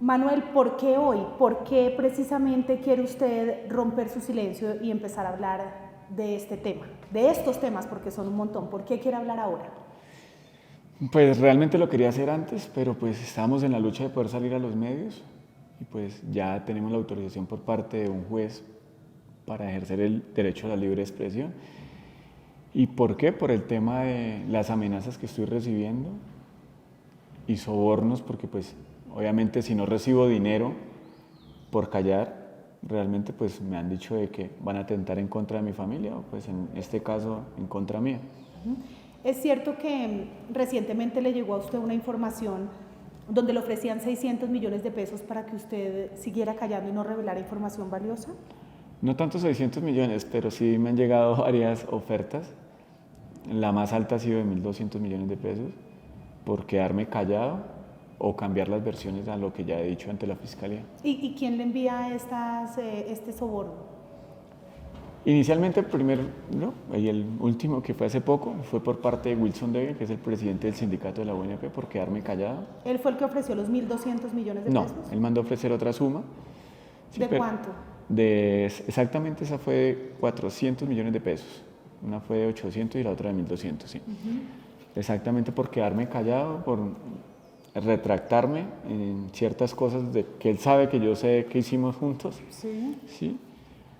Manuel, ¿por qué hoy? ¿Por qué precisamente quiere usted romper su silencio y empezar a hablar de este tema? De estos temas, porque son un montón. ¿Por qué quiere hablar ahora? Pues realmente lo quería hacer antes, pero pues estábamos en la lucha de poder salir a los medios y pues ya tenemos la autorización por parte de un juez para ejercer el derecho a la libre expresión. ¿Y por qué? Por el tema de las amenazas que estoy recibiendo y sobornos, porque pues obviamente si no recibo dinero por callar, realmente pues me han dicho de que van a atentar en contra de mi familia o pues en este caso en contra mía. Es cierto que recientemente le llegó a usted una información donde le ofrecían 600 millones de pesos para que usted siguiera callando y no revelara información valiosa. No tanto 600 millones, pero sí me han llegado varias ofertas. La más alta ha sido de 1.200 millones de pesos por quedarme callado o cambiar las versiones a lo que ya he dicho ante la fiscalía. ¿Y quién le envía este soborno? Inicialmente el primero y el último que fue hace poco fue por parte de Wilson Devia, que es el presidente del sindicato de la UNP, por quedarme callado. ¿Él fue el que ofreció los 1.200 millones de No, pesos? él mandó a ofrecer otra suma. Sí, ¿De cuánto? Exactamente esa fue de 400 millones de pesos. Una fue de 800 y la otra de 1.200, sí. Exactamente por quedarme callado, por retractarme en ciertas cosas de que él sabe que yo sé que hicimos juntos. Sí. Sí.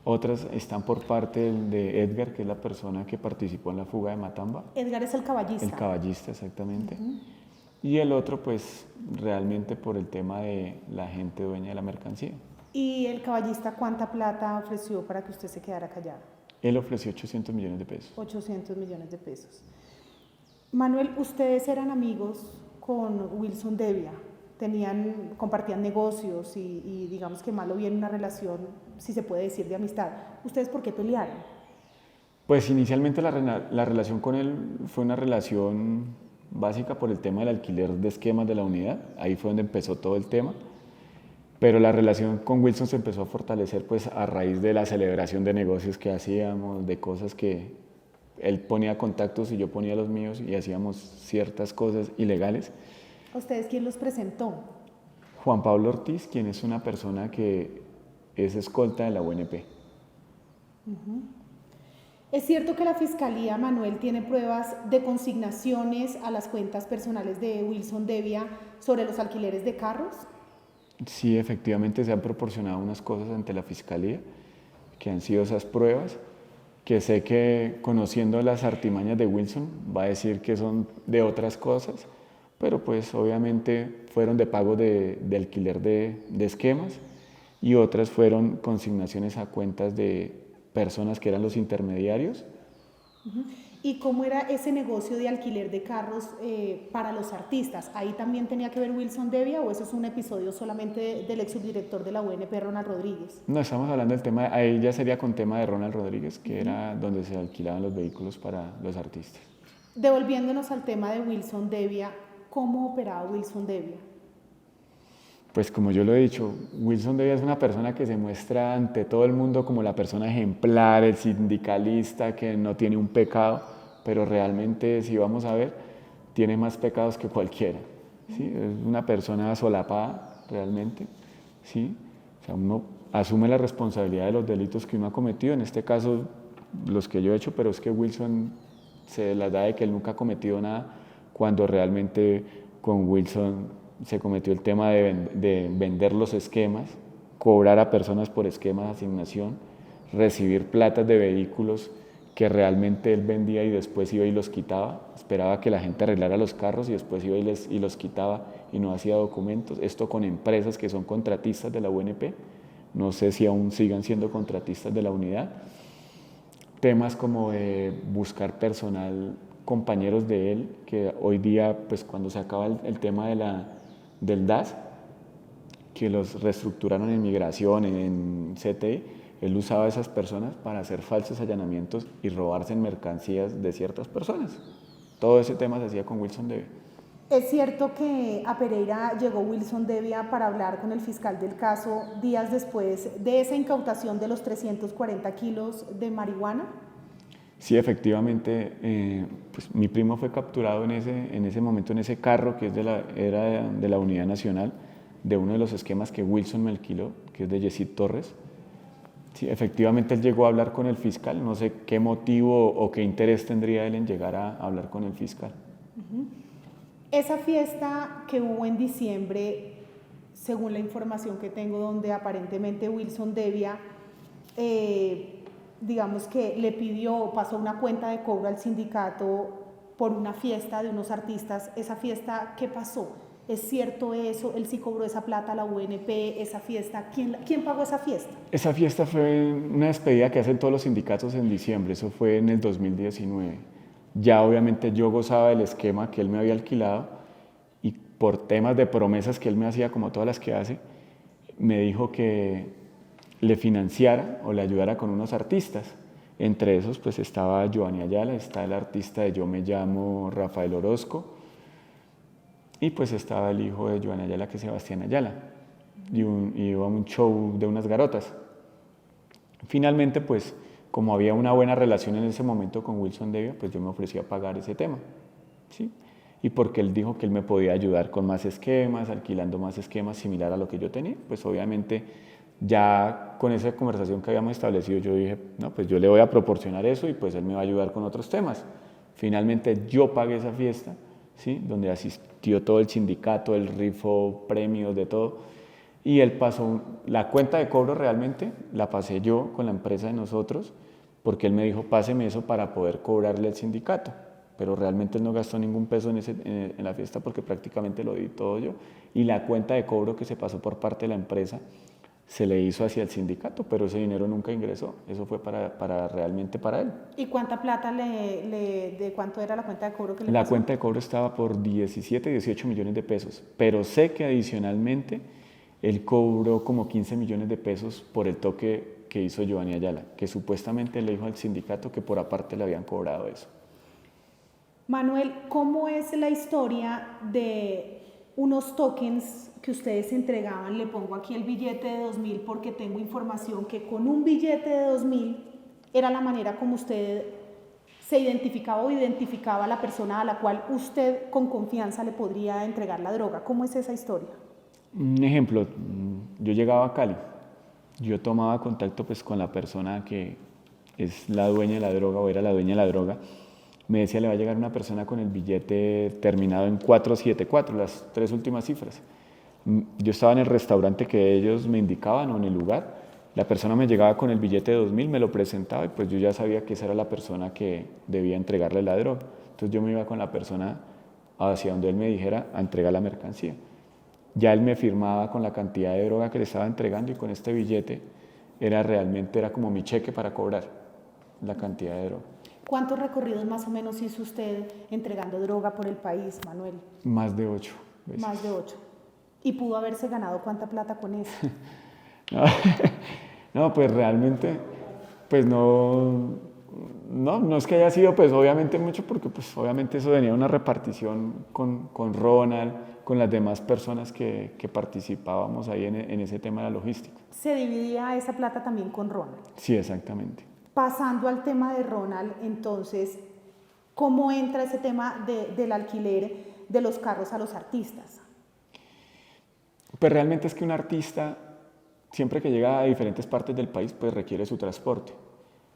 Otras están por parte de Edgar, que es la persona que participó en la fuga de Matamba. Edgar es el caballista. El caballista, exactamente. Y el otro, pues, realmente por el tema de la gente dueña de la mercancía. ¿Y el caballista cuánta plata ofreció para que usted se quedara callado? Él ofreció 800 millones de pesos. 800 millones de pesos. Manuel, ¿ustedes eran amigos con Wilson Devia? Compartían negocios y digamos que mal o bien una relación, si se puede decir, de amistad. ¿Ustedes por qué pelearon? Pues inicialmente la relación con él fue una relación básica por el tema del alquiler de esquemas de la unidad. Ahí fue donde empezó todo el tema. Pero la relación con Wilson se empezó a fortalecer pues a raíz de la celebración de negocios que hacíamos, de cosas que él ponía contactos y yo ponía los míos y hacíamos ciertas cosas ilegales. ¿A ustedes quién los presentó? Juan Pablo Ortiz, quien es una persona que es escolta de la UNP. ¿Es cierto que la Fiscalía, Manuel, tiene pruebas de consignaciones a las cuentas personales de Wilson Devia sobre los alquileres de carros? Sí, efectivamente se han proporcionado unas cosas ante la Fiscalía, que han sido esas pruebas, que sé que conociendo las artimañas de Wilson va a decir que son de otras cosas, pero pues obviamente fueron de pago de alquiler de esquemas y otras fueron consignaciones a cuentas de personas que eran los intermediarios. ¿Y cómo era ese negocio de alquiler de carros para los artistas? ¿Ahí también tenía que ver Wilson Devia o eso es un episodio solamente del ex subdirector de la UNP, Ronald Rodríguez? No, estamos hablando del tema, ahí ya sería con tema de Ronald Rodríguez, que era donde se alquilaban los vehículos para los artistas. Devolviéndonos al tema de Wilson Devia, ¿cómo operaba Wilson Devia? Pues como yo lo he dicho, Wilson Devia es una persona que se muestra ante todo el mundo como la persona ejemplar, el sindicalista que no tiene un pecado, pero realmente si vamos a ver, tiene más pecados que cualquiera. ¿Sí? Es una persona solapada realmente. ¿Sí? O sea, uno asume la responsabilidad de los delitos que uno ha cometido, en este caso los que yo he hecho, pero es que Wilson se las da de que él nunca ha cometido nada, cuando realmente con Wilson se cometió el tema de vender los esquemas, cobrar a personas por esquemas de asignación, recibir platas de vehículos que realmente él vendía y después iba y los quitaba, esperaba que la gente arreglara los carros y después iba y los quitaba y no hacía documentos, esto con empresas que son contratistas de la UNP, no sé si aún sigan siendo contratistas de la unidad, temas como de buscar personal, compañeros de él, que hoy día, pues cuando se acaba el tema del DAS, que los reestructuraron en migración, en CTI, él usaba a esas personas para hacer falsos allanamientos y robarse en mercancías de ciertas personas. Todo ese tema se hacía con Wilson Devia. ¿Es cierto que a Pereira llegó Wilson Devia para hablar con el fiscal del caso días después de esa incautación de los 340 kilos de marihuana? Sí, efectivamente, pues mi primo fue capturado en ese momento, en ese carro que era de la Unidad Nacional, de uno de los esquemas que Wilson me alquiló, que es de Yesid Torres. Sí, efectivamente él llegó a hablar con el fiscal, no sé qué motivo o qué interés tendría él en llegar a hablar con el fiscal. Esa fiesta que hubo en diciembre, según la información que tengo, donde aparentemente Wilson Devia, digamos que le pidió, pasó una cuenta de cobro al sindicato por una fiesta de unos artistas. ¿Esa fiesta qué pasó? ¿Es cierto eso? ¿Él sí cobró esa plata a la UNP? ¿Esa fiesta? ¿Quién pagó esa fiesta? Esa fiesta fue una despedida que hacen todos los sindicatos en diciembre, eso fue en el 2019. Ya obviamente yo gozaba del esquema que él me había alquilado y por temas de promesas que él me hacía, como todas las que hace, me dijo que le financiara o le ayudara con unos artistas. Entre esos pues estaba Giovanni Ayala, está el artista de Yo Me Llamo Rafael Orozco y pues estaba el hijo de Giovanni Ayala, que es Sebastián Ayala, y iba a un show de unas garotas. Finalmente pues como había una buena relación en ese momento con Wilson Devia, pues yo me ofrecí a pagar ese tema, ¿sí? Y porque él dijo que él me podía ayudar con más esquemas, alquilando más esquemas similar a lo que yo tenía, pues obviamente ya con esa conversación que habíamos establecido yo dije, no, pues yo le voy a proporcionar eso y pues él me va a ayudar con otros temas. Finalmente yo pagué esa fiesta, ¿sí? Donde asistió todo el sindicato, el rifo, premios, de todo, y él pasó, la cuenta de cobro realmente la pasé yo con la empresa de nosotros, porque él me dijo, páseme eso para poder cobrarle al sindicato, pero realmente él no gastó ningún peso en la fiesta porque prácticamente lo di todo yo, y la cuenta de cobro que se pasó por parte de la empresa se le hizo hacia el sindicato, pero ese dinero nunca ingresó, eso fue realmente para él. ¿Y cuánta plata de cuánto era la cuenta de cobro que le La pasó? cuenta de cobro estaba por 17, 18 millones de pesos, pero sé que adicionalmente él cobró como 15 millones de pesos por el toque que hizo Giovanni Ayala, que supuestamente le dijo al sindicato que por aparte le habían cobrado eso. Manuel, ¿cómo es la historia de unos tokens que ustedes entregaban? Le pongo aquí el billete de 2.000 porque tengo información que con un billete de 2.000 era la manera como usted se identificaba o identificaba a la persona a la cual usted con confianza le podría entregar la droga. ¿Cómo es esa historia? Un ejemplo, yo llegaba a Cali, yo tomaba contacto pues con la persona que es la dueña de la droga o era la dueña de la droga, me decía le va a llegar una persona con el billete terminado en 474, las 3 últimas cifras. Yo estaba en el restaurante que ellos me indicaban o en el lugar, la persona me llegaba con el billete de 2.000, me lo presentaba y pues yo ya sabía que esa era la persona que debía entregarle la droga. Entonces yo me iba con la persona hacia donde él me dijera a entregar la mercancía. Ya él me firmaba con la cantidad de droga que le estaba entregando y con este billete era como mi cheque para cobrar la cantidad de droga. ¿Cuántos recorridos más o menos hizo usted entregando droga por el país, Manuel? Más de 8 veces. Más de 8. ¿Y pudo haberse ganado cuánta plata con eso? No, pues realmente, pues no es que haya sido pues obviamente mucho porque pues obviamente eso venía de una repartición con Ronald, con las demás personas que participábamos ahí en ese tema de la logística. ¿Se dividía esa plata también con Ronald? Sí, exactamente. Pasando al tema de Ronald, entonces, ¿cómo entra ese tema del alquiler de los carros a los artistas? Pues realmente es que un artista, siempre que llega a diferentes partes del país, pues requiere su transporte.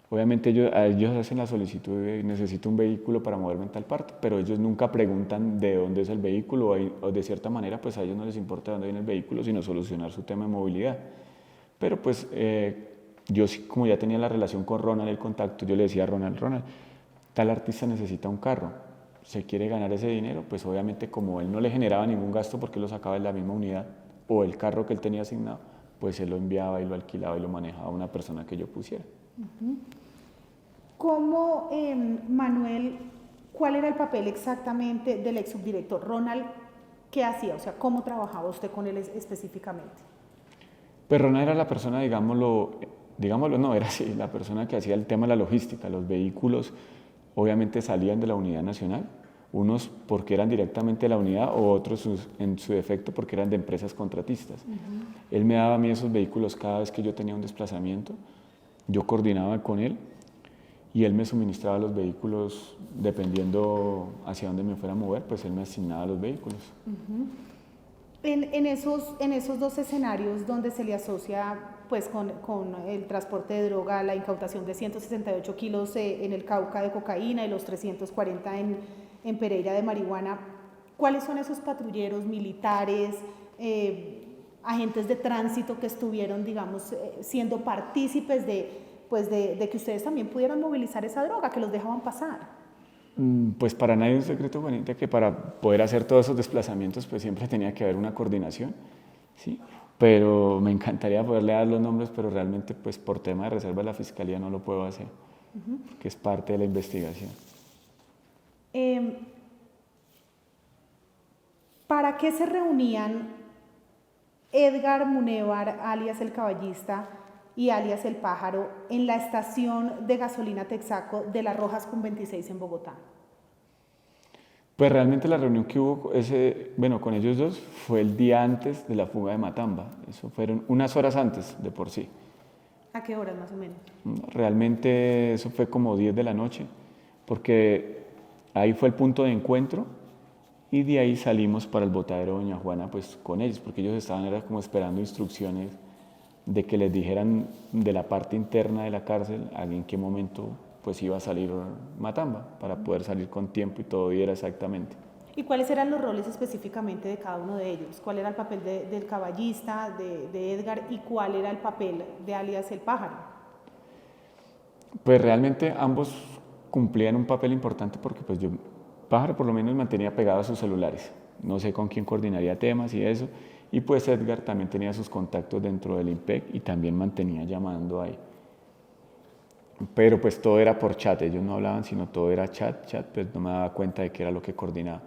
Obviamente ellos hacen la solicitud de necesito un vehículo para moverme en tal parte, pero ellos nunca preguntan de dónde es el vehículo o de cierta manera pues a ellos no les importa de dónde viene el vehículo, sino solucionar su tema de movilidad. Pero pues yo como ya tenía la relación con Ronald, el contacto, yo le decía a Ronald, tal artista necesita un carro, se quiere ganar ese dinero, pues obviamente como él no le generaba ningún gasto porque él lo sacaba de la misma unidad o el carro que él tenía asignado, pues él lo enviaba y lo alquilaba y lo manejaba a una persona que yo pusiera. ¿Cómo, Manuel, cuál era el papel exactamente del ex subdirector Ronald? ¿Qué hacía? O sea, ¿cómo trabajaba usted con él específicamente? Pues Ronald era la persona, digámoslo, no, era así, la persona que hacía el tema de la logística. Los vehículos obviamente salían de la unidad nacional, unos porque eran directamente de la unidad o otros en su defecto porque eran de empresas contratistas. Él me daba a mí esos vehículos cada vez que yo tenía un desplazamiento, yo coordinaba con él y él me suministraba los vehículos dependiendo hacia dónde me fuera a mover, pues él me asignaba los vehículos. En esos dos escenarios donde se le asocia pues, con el transporte de droga, la incautación de 168 kilos en el Cauca de cocaína y los 340 en Pereira de marihuana, ¿cuáles son esos patrulleros militares, agentes de tránsito que estuvieron, digamos, siendo partícipes de que ustedes también pudieran movilizar esa droga, que los dejaban pasar? Pues para nadie es un secreto, Juanita, que para poder hacer todos esos desplazamientos pues siempre tenía que haber una coordinación, ¿sí? Pero me encantaría poderle dar los nombres, pero realmente pues por tema de reserva de la Fiscalía no lo puedo hacer, que es parte de la investigación. ¿Para qué se reunían Edgar Munevar, alias El Caballista, y alias El Pájaro, en la estación de gasolina Texaco de Las Rojas con 26 en Bogotá? Pues realmente la reunión que hubo con ellos dos fue el día antes de la fuga de Matamba. Eso fueron unas horas antes de por sí. ¿A qué horas más o menos? Realmente eso fue como 10 de la noche, porque ahí fue el punto de encuentro y de ahí salimos para el botadero Doña Juana pues con ellos, porque ellos era como esperando instrucciones de que les dijeran de la parte interna de la cárcel en qué momento pues iba a salir Matamba, para poder salir con tiempo y todo diera exactamente. ¿Y cuáles eran los roles específicamente de cada uno de ellos? ¿Cuál era el papel del caballista, de Edgar, y cuál era el papel de alias El Pájaro? Pues realmente ambos cumplían un papel importante porque pues Pájaro por lo menos mantenía pegado a sus celulares, no sé con quién coordinaría temas y eso, y pues Edgar también tenía sus contactos dentro del IMPEC y también mantenía llamando ahí. Pero pues todo era por chat, ellos no hablaban, sino todo era chat, pues no me daba cuenta de qué era lo que coordinaba.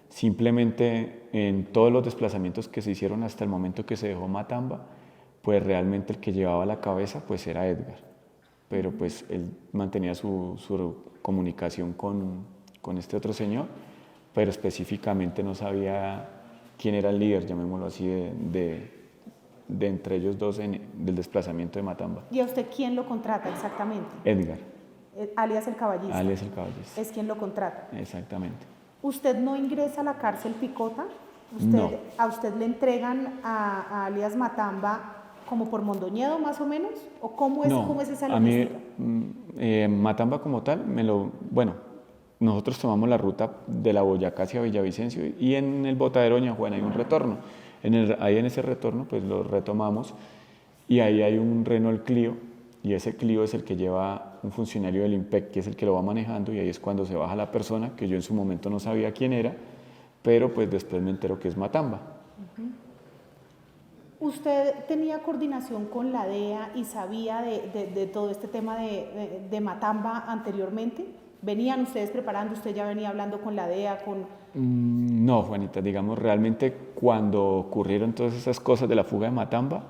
Simplemente en todos los desplazamientos que se hicieron hasta el momento que se dejó Matamba, pues realmente el que llevaba la cabeza pues era Edgar. Pero pues él mantenía su comunicación con este otro señor, pero específicamente no sabía quién era el líder, llamémoslo así, de entre ellos dos del desplazamiento de Matamba. ¿Y a usted quién lo contrata exactamente? Edgar. Alias El Caballista. Alias El Caballista. Es quien lo contrata. Exactamente. ¿Usted no ingresa a la cárcel Picota? No. ¿A usted le entregan a alias Matamba como por Mondoñedo más o menos? ¿O cómo es esa logística? A mí, Matamba como tal, nosotros tomamos la ruta de la Boyacá hacia Villavicencio y en el botadero Doña Juana hay un retorno. Ahí en ese retorno pues lo retomamos y ahí hay un Renault Clio y ese Clio es el que lleva un funcionario del IMPEC que es el que lo va manejando y ahí es cuando se baja la persona que yo en su momento no sabía quién era, pero pues después me entero que es Matamba. ¿Usted tenía coordinación con la DEA y sabía de todo este tema de Matamba anteriormente? ¿Venían ustedes preparando, usted ya venía hablando con la DEA, No, Juanita, digamos, realmente cuando ocurrieron todas esas cosas de la fuga de Matamba,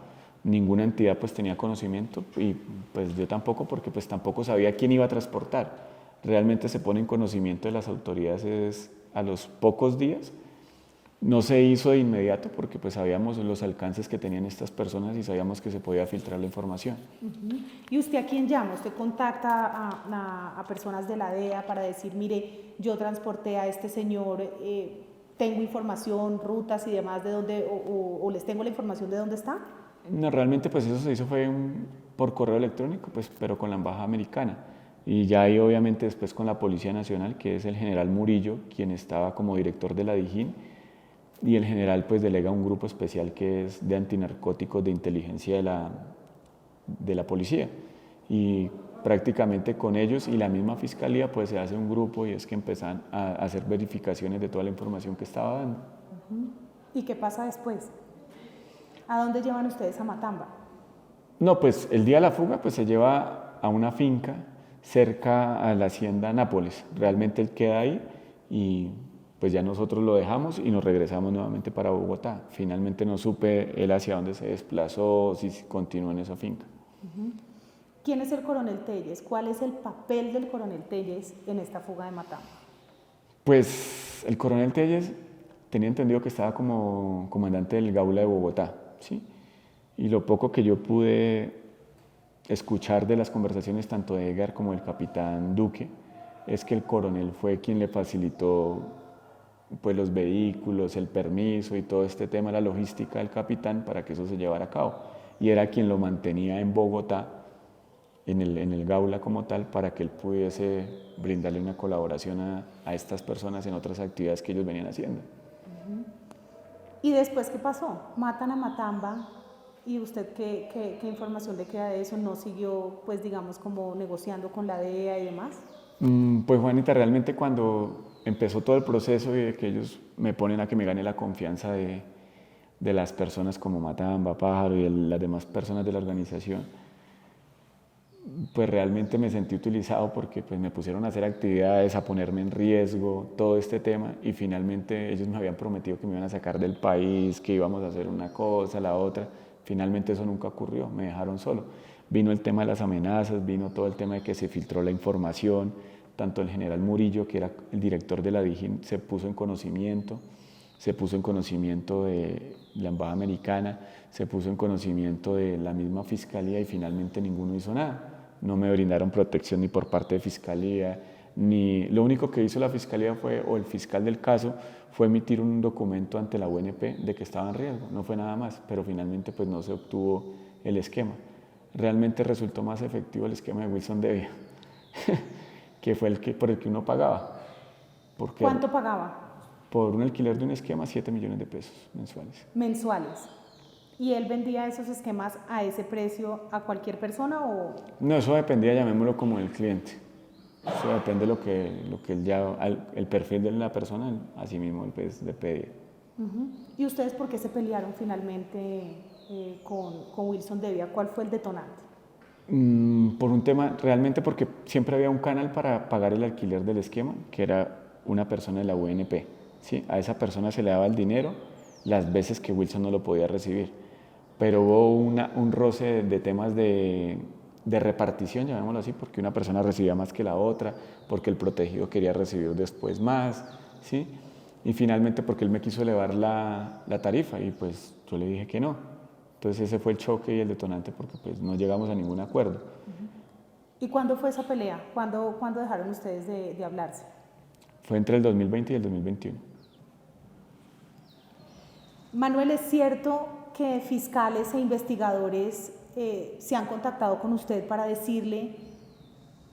ninguna entidad pues tenía conocimiento y pues yo tampoco, porque pues tampoco sabía quién iba a transportar. Realmente se pone en conocimiento de las autoridades a los pocos días. No se hizo de inmediato porque pues sabíamos los alcances que tenían estas personas y sabíamos que se podía filtrar la información. ¿Y usted a quién llama? ¿Usted contacta a personas de la DEA para decir, mire, yo transporté a este señor, tengo información, rutas y demás de dónde, o les tengo la información de dónde está? No, realmente pues eso se hizo por correo electrónico, pues, pero con la embajada americana. Y ya ahí obviamente después con la Policía Nacional, que es el general Murillo, quien estaba como director de la DIJÍN, y el general pues delega un grupo especial que es de antinarcóticos de inteligencia de la policía. Y prácticamente con ellos y la misma fiscalía pues se hace un grupo y es que empiezan a hacer verificaciones de toda la información que estaba dando. ¿Y qué pasa después? ¿A dónde llevan ustedes a Matamba? No, pues el día de la fuga pues se lleva a una finca cerca a la hacienda Nápoles. Realmente él queda ahí y pues ya nosotros lo dejamos y nos regresamos nuevamente para Bogotá. Finalmente no supe él hacia dónde se desplazó, si continuó en esa finca. ¿Quién es el coronel Telles? ¿Cuál es el papel del coronel Telles en esta fuga de Matamba? Pues el coronel Telles tenía entendido que estaba como comandante del Gaula de Bogotá, ¿sí? Y lo poco que yo pude escuchar de las conversaciones tanto de Edgar como del capitán Duque es que el coronel fue quien le facilitó pues los vehículos, el permiso y todo este tema, la logística del capitán para que eso se llevara a cabo. Y era quien lo mantenía en Bogotá, en el Gaula como tal, para que él pudiese brindarle una colaboración a estas personas en otras actividades que ellos venían haciendo. ¿Y después qué pasó? Matan a Matamba y usted qué información le queda de eso, ¿no siguió pues digamos como negociando con la DEA y demás? Pues Juanita, realmente cuando empezó todo el proceso y de que ellos me ponen a que me gane la confianza de las personas como Matamba, Pájaro y de las demás personas de la organización, pues realmente me sentí utilizado porque pues me pusieron a hacer actividades, a ponerme en riesgo, todo este tema, y finalmente ellos me habían prometido que me iban a sacar del país, que íbamos a hacer una cosa, la otra. Finalmente eso nunca ocurrió, me dejaron solo. Vino el tema de las amenazas, vino todo el tema de que se filtró la información, tanto el general Murillo, que era el director de la DIJÍN, se puso en conocimiento de la embajada americana, se puso en conocimiento de la misma fiscalía y finalmente ninguno hizo nada. No me brindaron protección ni por parte de fiscalía, ni lo único que hizo la fiscalía fue, o el fiscal del caso, fue emitir un documento ante la UNP de que estaba en riesgo, no fue nada más, pero finalmente pues no se obtuvo el esquema. Realmente resultó más efectivo el esquema de Wilson Devia, que fue por el que uno pagaba. ¿Cuánto pagaba? Por un alquiler de un esquema, 7 millones de pesos mensuales. Mensuales. ¿Y él vendía esos esquemas a ese precio a cualquier persona o...? No, eso dependía, llamémoslo como el cliente. Eso depende de lo que él ya, el perfil de la persona, así mismo pues, le pedía. ¿Y ustedes por qué se pelearon finalmente con Wilson Devia? ¿Cuál fue el detonante? Por un tema, realmente porque siempre había un canal para pagar el alquiler del esquema, que era una persona de la UNP. ¿Sí? A esa persona se le daba el dinero las veces que Wilson no lo podía recibir. Pero hubo un roce de temas de repartición, llamémoslo así, porque una persona recibía más que la otra, porque el protegido quería recibir después más, ¿sí? Y finalmente porque él me quiso elevar la tarifa y pues yo le dije que no. Entonces ese fue el choque y el detonante porque pues no llegamos a ningún acuerdo. ¿Y cuándo fue esa pelea? ¿Cuándo dejaron ustedes de hablarse? Fue entre el 2020 y el 2021. Manuel, ¿es cierto que fiscales e investigadores se han contactado con usted para decirle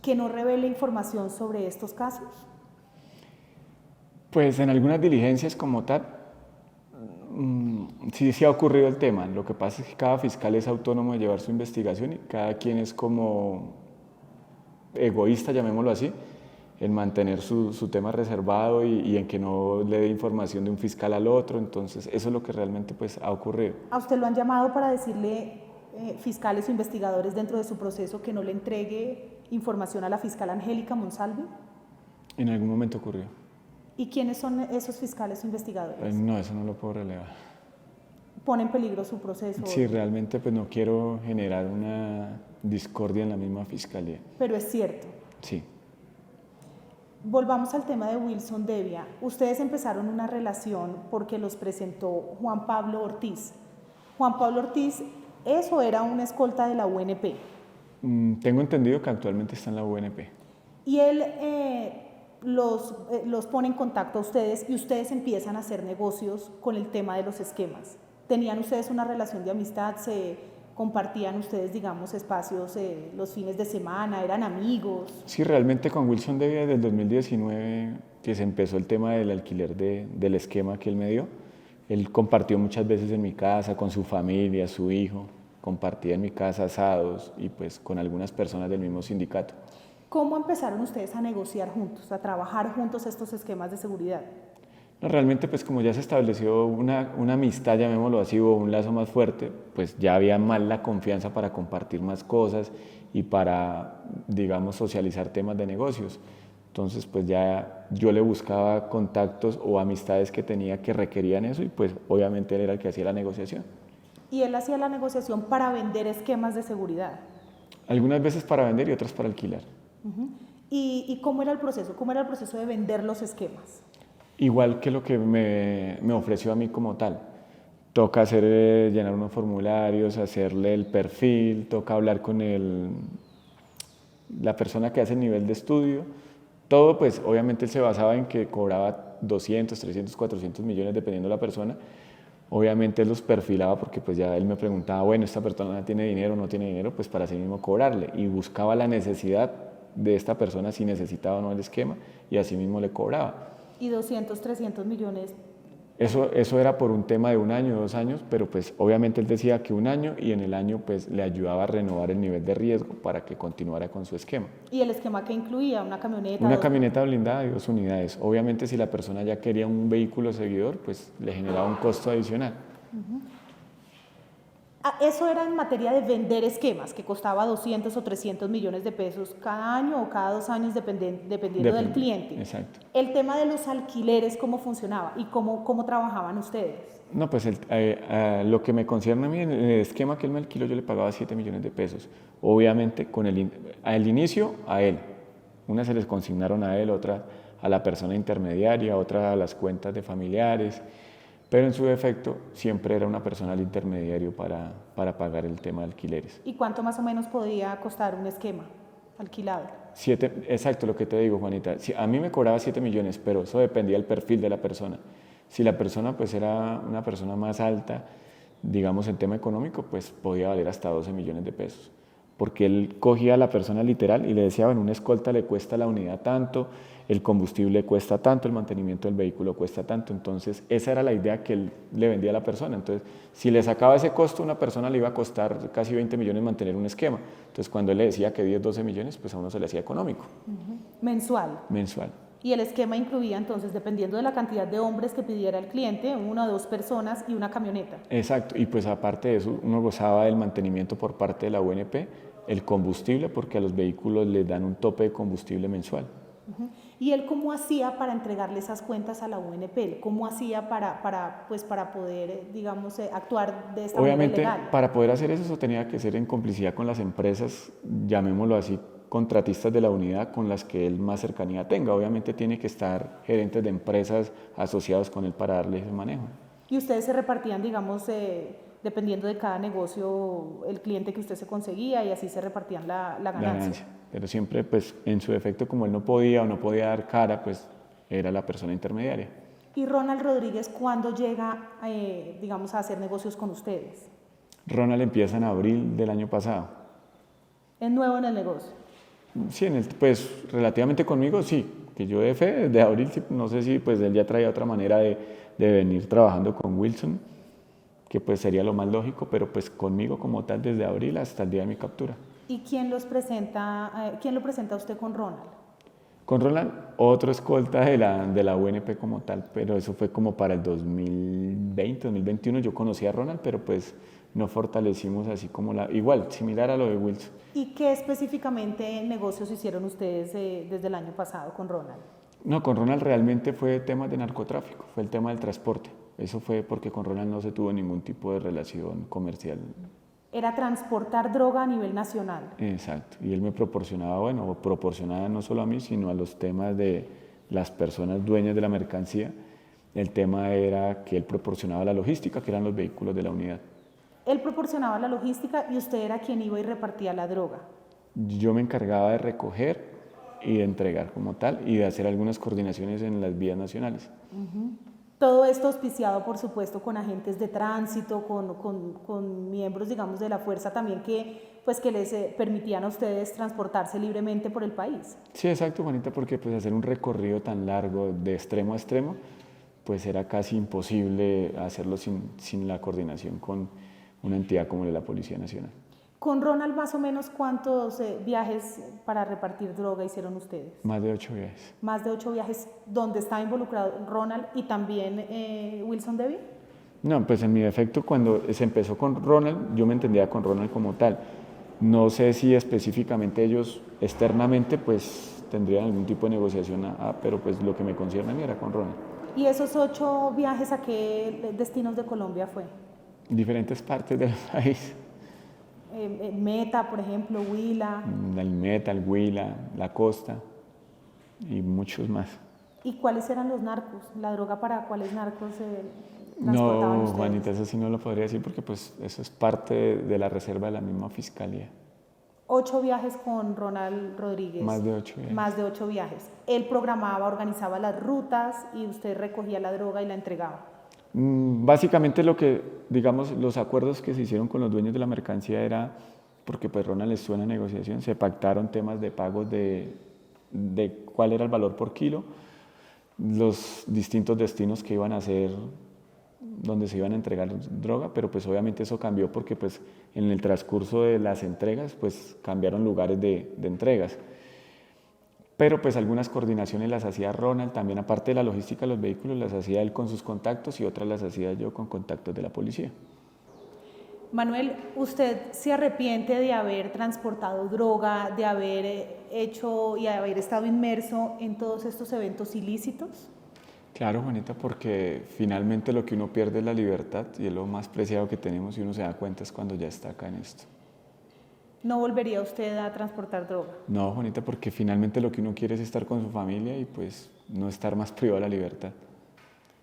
que no revele información sobre estos casos? Pues en algunas diligencias como tal, sí ha ocurrido el tema. Lo que pasa es que cada fiscal es autónomo de llevar su investigación y cada quien es como egoísta, llamémoslo así, en mantener su tema reservado y en que no le dé información de un fiscal al otro. Entonces eso es lo que realmente pues, ha ocurrido. ¿A usted lo han llamado para decirle, fiscales o investigadores dentro de su proceso, que no le entregue información a la fiscal Angélica Monsalve? En algún momento ocurrió. ¿Y quiénes son esos fiscales o investigadores? No, eso no lo puedo relevar. ¿Pone en peligro su proceso? Sí, realmente pues no quiero generar una discordia en la misma fiscalía. Pero es cierto. Sí. Volvamos al tema de Wilson Devia. Ustedes empezaron una relación porque los presentó Juan Pablo Ortiz. Juan Pablo Ortiz, ¿eso era una escolta de la UNP? Tengo entendido que actualmente está en la UNP. Y él los pone en contacto a ustedes y ustedes empiezan a hacer negocios con el tema de los esquemas. ¿Tenían ustedes una relación de amistad? ¿Se compartían ustedes, digamos, espacios los fines de semana? ¿Eran amigos? Sí, realmente con Wilson Devia desde el 2019, que se empezó el tema del alquiler del esquema que él me dio. Él compartió muchas veces en mi casa, con su familia, su hijo. Compartía en mi casa asados y pues con algunas personas del mismo sindicato. ¿Cómo empezaron ustedes a negociar juntos, a trabajar juntos estos esquemas de seguridad? No, realmente pues como ya se estableció una amistad, llamémoslo así, o un lazo más fuerte, pues ya había más la confianza para compartir más cosas y para, digamos, socializar temas de negocios. Entonces pues ya yo le buscaba contactos o amistades que tenía que requerían eso y pues obviamente él era el que hacía la negociación. ¿Y él hacía la negociación para vender esquemas de seguridad? Algunas veces para vender y otras para alquilar. ¿Y cómo era el proceso? ¿Cómo era el proceso de vender los esquemas? Igual que lo que me ofreció a mí como tal. Toca llenar unos formularios, hacerle el perfil, toca hablar con la persona que hace el nivel de estudio. Todo, pues, obviamente él se basaba en que cobraba 200, 300, 400 millones dependiendo de la persona. Obviamente él los perfilaba porque pues ya él me preguntaba, bueno, esta persona tiene dinero o no tiene dinero, pues para sí mismo cobrarle, y buscaba la necesidad de esta persona, si necesitaba o no el esquema, y así mismo le cobraba. Y 200, 300 millones. Eso era por un tema de 1 año, 2 años, pero pues obviamente él decía que 1 año, y en el año pues le ayudaba a renovar el nivel de riesgo para que continuara con su esquema. ¿Y el esquema que incluía? ¿Una camioneta? Una camioneta blindada y 2 unidades. Obviamente si la persona ya quería un vehículo seguidor, pues le generaba un costo adicional. Eso era en materia de vender esquemas, que costaba 200 o 300 millones de pesos cada año o cada 2 años, dependiendo del cliente. Exacto. El tema de los alquileres, ¿cómo funcionaba y cómo trabajaban ustedes? No, pues lo que me concierne a mí, en el esquema que él me alquiló, yo le pagaba 7 millones de pesos. Obviamente, al inicio, a él. Unas se les consignaron a él, otras a la persona intermediaria, otras a las cuentas de familiares. Pero en su defecto, siempre era una persona al intermediario para pagar el tema de alquileres. ¿Y cuánto más o menos podría costar un esquema alquilado? Exacto, lo que te digo, Juanita. A mí me cobraba 7 millones, pero eso dependía del perfil de la persona. Si la persona pues era una persona más alta, digamos en tema económico, pues podía valer hasta 12 millones de pesos. Porque él cogía a la persona literal y le decía, bueno, una escolta le cuesta la unidad tanto, el combustible cuesta tanto, el mantenimiento del vehículo cuesta tanto. Entonces, esa era la idea que él le vendía a la persona. Entonces, si le sacaba ese costo, una persona le iba a costar casi 20 millones mantener un esquema. Entonces, cuando él le decía que 10, 12 millones, pues a uno se le hacía económico. Mensual. Mensual. Y el esquema incluía entonces, dependiendo de la cantidad de hombres que pidiera el cliente, 1 o 2 personas y una camioneta. Exacto, y pues aparte de eso, uno gozaba del mantenimiento por parte de la UNP, el combustible, porque a los vehículos les dan un tope de combustible mensual. ¿Y él cómo hacía para entregarle esas cuentas a la UNP? ¿Cómo hacía para poder, digamos, actuar de esta manera legal? Obviamente, para poder hacer eso tenía que ser en complicidad con las empresas, llamémoslo así, contratistas de la unidad con las que él más cercanía tenga. Obviamente tiene que estar gerentes de empresas asociados con él para darle ese manejo. ¿Y ustedes se repartían, digamos, dependiendo de cada negocio, el cliente que usted se conseguía y así se repartían la ganancia? Pero siempre, pues, en su defecto, como él no podía dar cara, pues, era la persona intermediaria. ¿Y Ronald Rodríguez cuándo llega, digamos, a hacer negocios con ustedes? Ronald empieza en abril del año pasado. ¿Es nuevo en el negocio? Sí, pues relativamente conmigo sí, que yo de fe, desde abril, no sé si pues él ya traía otra manera de venir trabajando con Wilson, que pues sería lo más lógico, pero pues conmigo como tal desde abril hasta el día de mi captura. ¿Y quién lo presenta a usted con Ronald? Con Ronald, otro escolta de la UNP como tal, pero eso fue como para el 2020, 2021, yo conocí a Ronald, pero pues no fortalecimos así como igual, similar a lo de Wilson. ¿Y qué específicamente negocios hicieron ustedes desde el año pasado con Ronald? No, con Ronald realmente fue temas de narcotráfico, fue el tema del transporte. Eso fue porque con Ronald no se tuvo ningún tipo de relación comercial. Era transportar droga a nivel nacional. Exacto, y él me proporcionaba, proporcionaba no solo a mí, sino a los temas de las personas dueñas de la mercancía. El tema era que él proporcionaba la logística, que eran los vehículos de la unidad. Él proporcionaba la logística y usted era quien iba y repartía la droga. Yo me encargaba de recoger y de entregar como tal y de hacer algunas coordinaciones en las vías nacionales. Todo esto auspiciado, por supuesto, con agentes de tránsito, con miembros, digamos, de la fuerza también que les permitían a ustedes transportarse libremente por el país. Sí, exacto, Juanita, porque pues hacer un recorrido tan largo de extremo a extremo, pues era casi imposible hacerlo sin la coordinación con una entidad como la Policía Nacional. Con Ronald, más o menos, ¿cuántos viajes para repartir droga hicieron ustedes? Más de 8 viajes. Más de 8 viajes, ¿donde estaba involucrado Ronald y también Wilson Devi? No, pues en mi defecto, cuando se empezó con Ronald, yo me entendía con Ronald como tal. No sé si específicamente ellos externamente pues tendrían algún tipo de negociación, pero pues lo que me concierne a mí era con Ronald. ¿Y esos 8 viajes a qué destinos de Colombia fue? Diferentes partes del país. Meta, por ejemplo, Huila. El Meta, el Huila, la costa y muchos más. ¿Y cuáles eran los narcos? ¿La droga para cuáles narcos transportaban No, ustedes? Juanita, eso sí no lo podría decir porque pues eso es parte de la reserva de la misma fiscalía. 8 viajes con Ronald Rodríguez. Más de 8 viajes. Más de 8 viajes. Él programaba, organizaba las rutas y usted recogía la droga y la entregaba. Básicamente lo que, digamos, los acuerdos que se hicieron con los dueños de la mercancía era, porque pues Ronald estuvo en la negociación, se pactaron temas de pagos de cuál era el valor por kilo, los distintos destinos que iban a hacer, donde se iban a entregar droga, pero pues obviamente eso cambió porque pues en el transcurso de las entregas pues cambiaron lugares de entregas. Pero pues algunas coordinaciones las hacía Ronald, también aparte de la logística de los vehículos las hacía él con sus contactos y otras las hacía yo con contactos de la policía. Manuel, ¿usted se arrepiente de haber transportado droga, de haber hecho y haber estado inmerso en todos estos eventos ilícitos? Claro, Juanita, porque finalmente lo que uno pierde es la libertad y es lo más preciado que tenemos y uno se da cuenta es cuando ya está acá en esto. ¿No volvería usted a transportar droga? No, Juanita, porque finalmente lo que uno quiere es estar con su familia y pues no estar más privado de la libertad.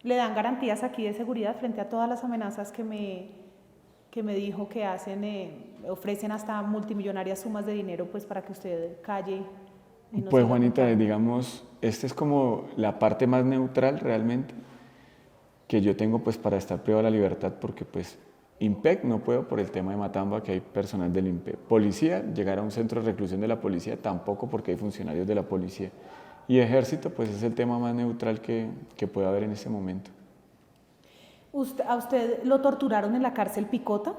¿Le dan garantías aquí de seguridad frente a todas las amenazas que me dijo que hacen, ofrecen hasta multimillonarias sumas de dinero pues para que usted calle? No pues Juanita, digamos, esta es como la parte más neutral realmente que yo tengo pues para estar privado de la libertad porque pues IMPEC no puedo por el tema de Matamba que hay personal del IMPEC. Policía, llegar a un centro de reclusión de la policía tampoco porque hay funcionarios de la policía. Y ejército pues es el tema más neutral que puede haber en este momento. ¿A usted lo torturaron en la cárcel Picota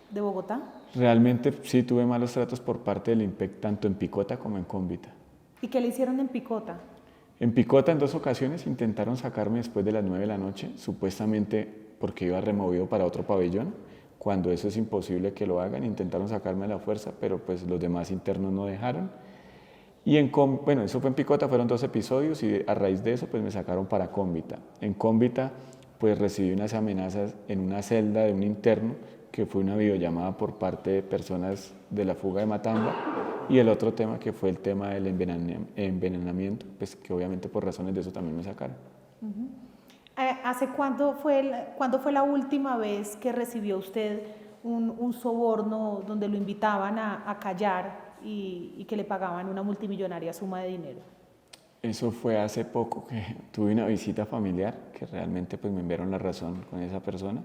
de Bogotá? Realmente sí tuve malos tratos por parte del IMPEC, tanto en Picota como en Cómbita. ¿Y qué le hicieron en Picota? En Picota en 2 ocasiones intentaron sacarme después de las 9 de la noche, supuestamente porque iba removido para otro pabellón, cuando eso es imposible que lo hagan, intentaron sacarme a la fuerza, pero pues los demás internos no dejaron. Y bueno, eso fue en Picota, fueron 2 episodios y a raíz de eso pues me sacaron para Cómbita. En Cómbita pues recibí unas amenazas en una celda de un interno, que fue una videollamada por parte de personas de la fuga de Matamba, y el otro tema que fue el tema del envenenamiento, pues que obviamente por razones de eso también me sacaron. ¿Hace cuándo fue la última vez que recibió usted un soborno donde lo invitaban a callar y que le pagaban una multimillonaria suma de dinero? Eso fue hace poco que tuve una visita familiar que realmente pues me enviaron la razón con esa persona,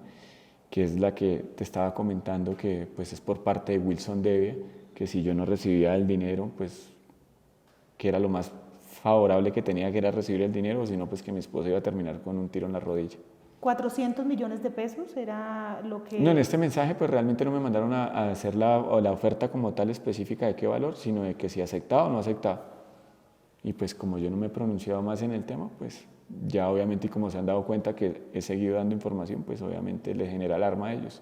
que es la que te estaba comentando que pues es por parte de Wilson Devia, que si yo no recibía el dinero pues que era lo más favorable que tenía, que era recibir el dinero, o si no pues que mi esposa iba a terminar con un tiro en la rodilla. ¿400 millones de pesos era lo que...? No, en este mensaje pues realmente no me mandaron a hacer la oferta como tal específica de qué valor, sino de que si aceptaba o no aceptaba. Y pues como yo no me he pronunciado más en el tema, pues ya obviamente, y como se han dado cuenta que he seguido dando información, pues obviamente les genera alarma a ellos.